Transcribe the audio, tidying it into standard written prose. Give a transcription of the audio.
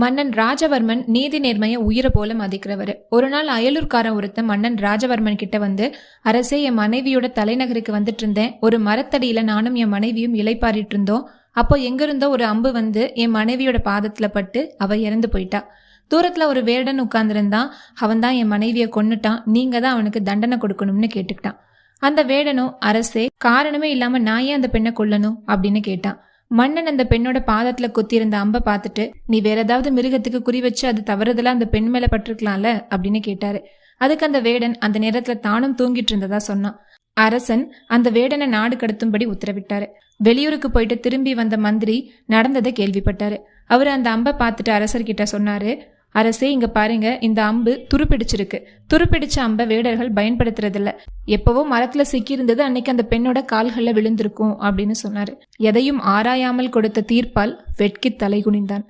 மன்னன் ராஜவர்மன் நீதி நேர்மையை உயிரை போல மதிக்கிறவர். ஒரு நாள் அயலூர்காரன் ஒருத்தன் மன்னன் ராஜவர்மன் கிட்ட வந்து, அரசே, என் மனைவியோட தலைநகருக்கு வந்துட்டு இருந்தேன். ஒரு மரத்தடியில நானும் என் மனைவியும் இலைப்பாரிட்டு இருந்தோம். அப்போ எங்கிருந்தோ ஒரு அம்பு வந்து என் மனைவியோட பாதத்துல பட்டு அவ இறந்து போயிட்டா. தூரத்துல ஒரு வேடன் உட்கார்ந்துருந்தான். அவன் தான் என் மனைவியை கொன்னுட்டான். நீங்க தான் அவனுக்கு தண்டனை கொடுக்கணும்னு கேட்டுக்கிட்டான். அந்த வேடனும், அரசே, காரணமே இல்லாம நான் ஏன் அந்த பெண்ணை கொல்லணும் அப்படின்னு கேட்டான். மன்னன் அந்த பெண்ணோட பாதத்துல குத்திருந்த அம்பை பார்த்துட்டு, நீ வேற ஏதாவது மிருகத்துக்கு குறி வச்சு அது தவறுதலா அந்த பெண் மேல பட்டிருக்கலாம்ல அப்படின்னு கேட்டாரு. அதுக்கு அந்த வேடன் அந்த நேரத்துல தானும் தூங்கிட்டு இருந்ததா சொன்னான். அரசன் அந்த வேடனை நாடு கடத்தும்படி உத்தரவிட்டாரு. வெளியூருக்கு போயிட்டு திரும்பி வந்த மந்திரி நடந்ததை கேள்விப்பட்டாரு. அவரு அந்த அம்பை பார்த்துட்டு அரசர்கிட்ட சொன்னாரு, அரசே, இங்க பாருங்க, இந்த அம்பு துருப்பிடிச்சிருக்கு. துருப்பிடிச்ச அம்பை வேடர்கள் பயன்படுத்துறதில்ல. எப்பவோ மரத்துல சிக்கி இருந்தது, அன்னைக்கு அந்த பெண்ணோட கால்கள்ல விழுந்திருக்கும் அப்படின்னு சொன்னாரு. எதையும் ஆராயாமல் கொடுத்த தீர்ப்பால் வெட்கி தலை குனிந்தான்.